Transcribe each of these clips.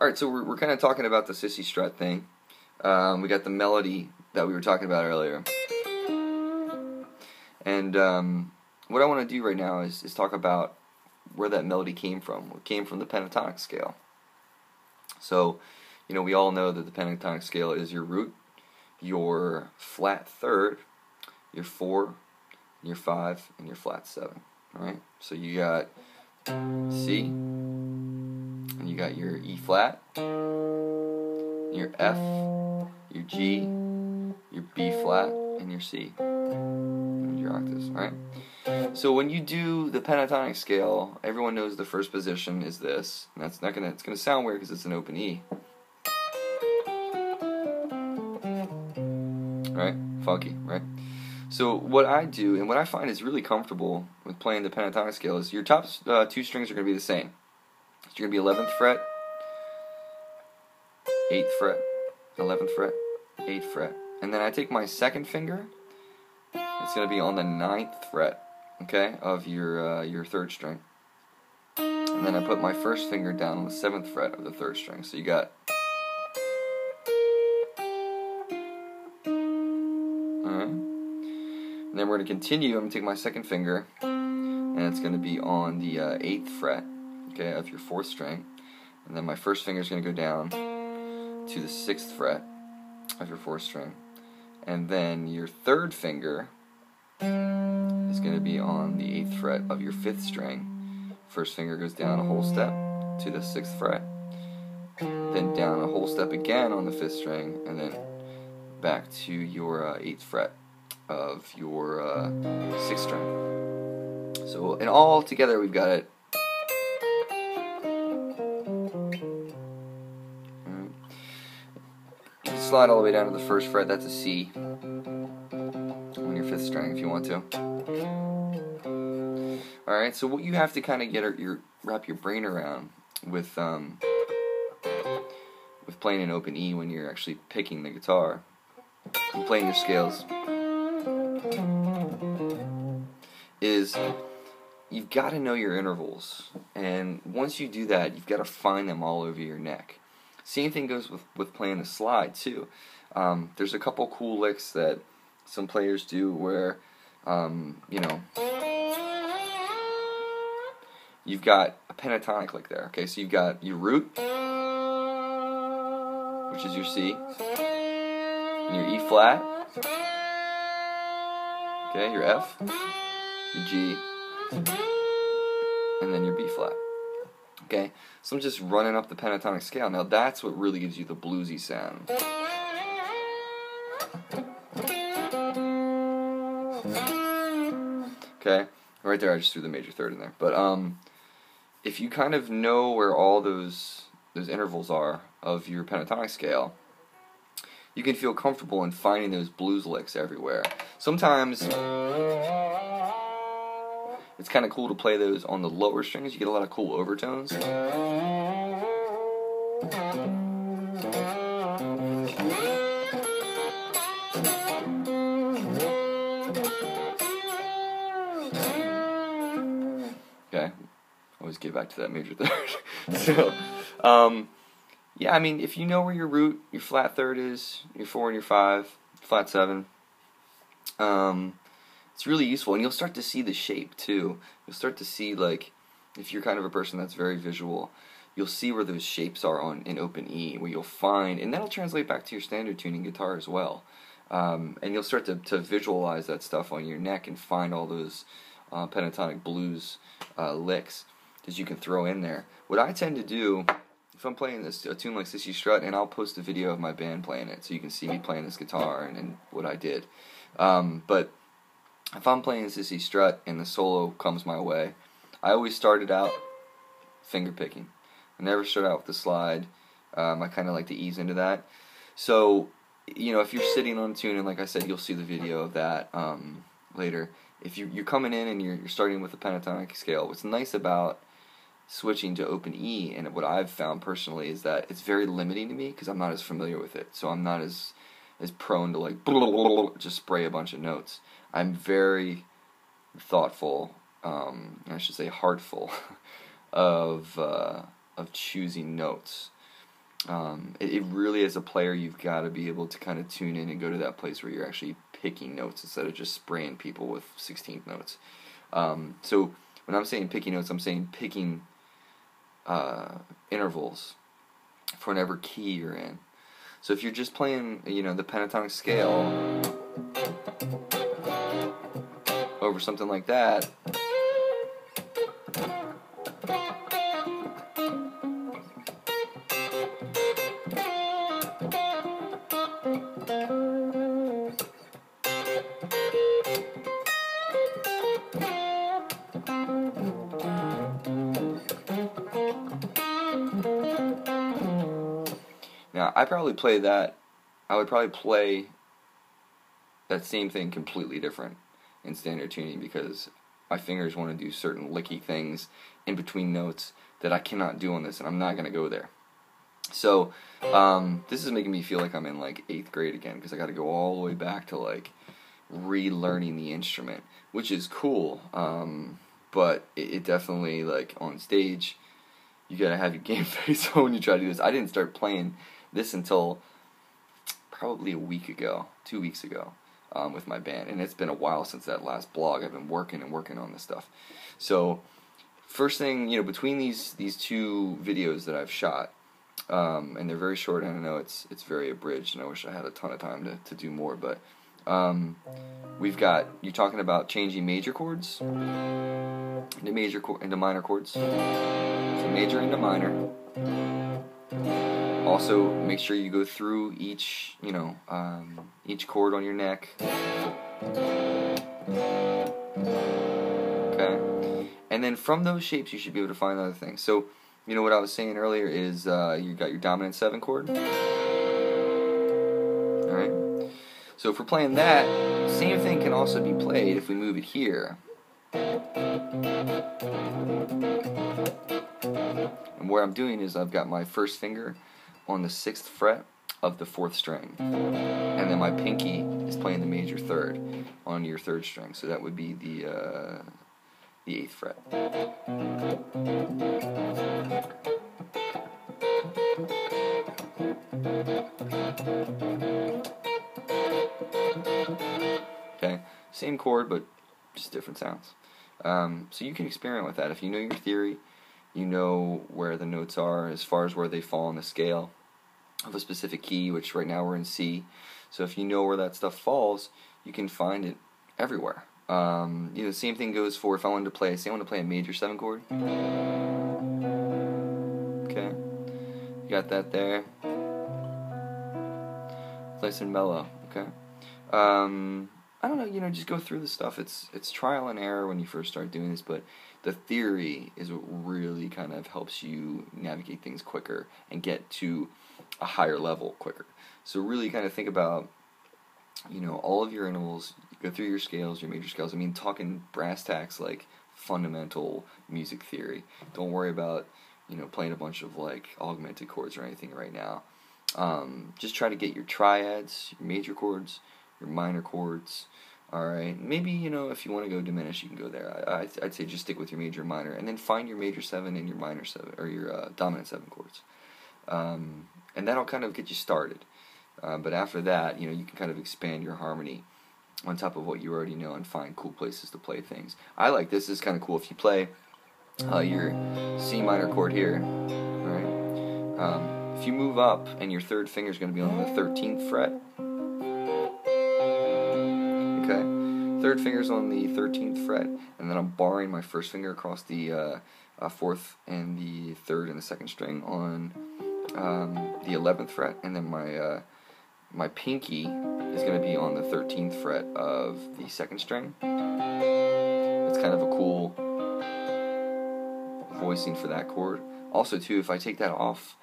Alright, so we're kind of talking about the sissy strut thing. We got the melody that we were talking about earlier. And what I want to do right now is talk about where that melody came from. It came from the pentatonic scale. So, you know, we all know that the pentatonic scale is your root, your flat third, your 4, your 5, and your flat 7. Alright? So you got C, and you got your E flat, your F, your G, your B flat, and your C. And your octaves, alright? So when you do the pentatonic scale, everyone knows the first position is this. And that's not gonna, it's gonna sound weird because it's an open E. Right? Funky, right? So what I do, and what I find is really comfortable with playing the pentatonic scale, is your top 2 strings are going to be the same. So you're going to be 11th fret, 8th fret, 11th fret, 8th fret. And then I take my second finger, it's going to be on the 9th fret, okay, of your 3rd string. And then I put my first finger down on the 7th fret of the 3rd string. So you got... And then we're going to continue. I'm going to take my second finger, and it's going to be on the 8th fret, okay, of your 4th string. And then my first finger is going to go down to the 6th fret of your 4th string. And then your third finger is going to be on the 8th fret of your 5th string. First finger goes down a whole step to the 6th fret. Then down a whole step again on the 5th string, and then back to your 8th fret of your 6th string. So, and all together we've got it. You can slide all the way down to the 1st fret, that's a C on your 5th string if you want to. Alright, so what you have to kind of get wrap your brain around with playing an open E when you're actually picking the guitar and playing your scales is you've got to know your intervals, and once you do that, you've got to find them all over your neck. Same thing goes with playing the slide too. There's a couple cool licks that some players do where you know, you've got a pentatonic lick there. Okay, so you've got your root, which is your C, and your E flat, okay, your F, your G, and then your B flat. Okay, so I'm just running up the pentatonic scale. Now that's what really gives you the bluesy sound. Okay, right there I just threw the major third in there. But if you kind of know where all those intervals are of your pentatonic scale, you can feel comfortable in finding those blues licks everywhere. Sometimes it's kind of cool to play those on the lower strings. You get a lot of cool overtones. Okay, always get back to that major third. So, yeah, I mean, if you know where your root, your flat third is, your 4 and your 5, flat 7, it's really useful, and you'll start to see the shape too. You'll start to see, like, if you're kind of a person that's very visual, you'll see where those shapes are in open E, where you'll find, and that'll translate back to your standard tuning guitar as well. And you'll start to visualize that stuff on your neck and find all those pentatonic blues licks that you can throw in there. What I tend to do, if I'm playing a tune like Sissy Strut, and I'll post a video of my band playing it, so you can see me playing this guitar and what I did. But if I'm playing Sissy Strut and the solo comes my way, I always started out finger picking. I never start out with the slide. I kind of like to ease into that. So, you know, if you're sitting on a tune, and like I said, you'll see the video of that later. If you're coming in and you're starting with the pentatonic scale, what's nice about switching to open E, and what I've found personally, is that it's very limiting to me because I'm not as familiar with it. So I'm not as prone to like just spray a bunch of notes. I'm very thoughtful, I should say heartful, of choosing notes. It really, as a player, you've got to be able to kind of tune in and go to that place where you're actually picking notes instead of just spraying people with 16th notes. So when I'm saying picking notes, I'm saying picking intervals for whatever key you're in. So if you're just playing, the pentatonic scale over something like that, now I would probably play that same thing completely different in standard tuning, because my fingers want to do certain licky things in between notes that I cannot do on this, and I'm not going to go there. So this is making me feel like I'm in like 8th grade again, because I got to go all the way back to like relearning the instrument, which is cool, but it definitely, like, on stage, you got to have your game face on when you try to do this. I didn't start playing this until probably a week ago, 2 weeks ago, with my band, and it's been a while since that last blog. I've been working on this stuff. So first thing, between these two videos that I've shot, and they're very short, and I know it's very abridged, and I wish I had a ton of time to do more, but we've got you talking about changing major chords into minor chords. So major into minor. Also, make sure you go through each chord on your neck. Okay, and then from those shapes, you should be able to find other things. So, what I was saying earlier is you got your dominant 7 chord. All right. So if we're playing that, same thing can also be played if we move it here. And what I'm doing is I've got my first finger on the 6th fret of the 4th string, and then my pinky is playing the major 3rd on your 3rd string, so that would be the 8th fret. Okay, same chord, but just different sounds. So you can experiment with that. If you know your theory, you know where the notes are as far as where they fall on the scale of a specific key, which right now we're in C. So if you know where that stuff falls, you can find it everywhere. The same thing goes for if I wanted to play, say I want to play a major 7 chord. Okay, you got that there. Nice and mellow. Okay. I don't know, just go through the stuff. It's trial and error when you first start doing this, but the theory is what really kind of helps you navigate things quicker and get to a higher level quicker. So really kind of think about, all of your intervals, go through your scales, your major scales. I mean, talking brass tacks, like fundamental music theory. Don't worry about, playing a bunch of like augmented chords or anything right now. Just try to get your triads, your major chords, your minor chords. Alright, maybe, if you want to go diminished, you can go there. I'd say just stick with your major and minor, and then find your major 7 and your minor 7, or your dominant 7 chords. And that'll kind of get you started. But after that, you can kind of expand your harmony on top of what you already know and find cool places to play things. I like this. This is kind of cool. If you play your C minor chord here, alright, if you move up and your 3rd finger is going to be on the 13th fret, okay, 3rd finger's on the 13th fret, and then I'm barring my 1st finger across the 4th and the 3rd and the 2nd string on the 11th fret, and then my pinky is going to be on the 13th fret of the 2nd string. It's kind of a cool voicing for that chord. Also, too, if I take that off,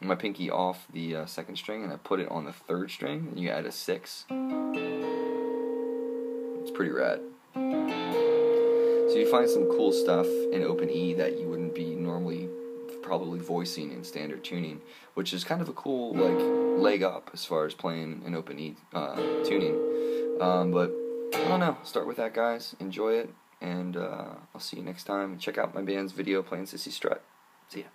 my pinky off the 2nd string, and I put it on the 3rd string, and you add a 6. It's pretty rad. So you find some cool stuff in open E that you wouldn't be normally probably voicing in standard tuning, which is kind of a cool leg up as far as playing in open E tuning. But I don't know. Start with that, guys. Enjoy it, and I'll see you next time. Check out my band's video playing Sissy Strut. See ya.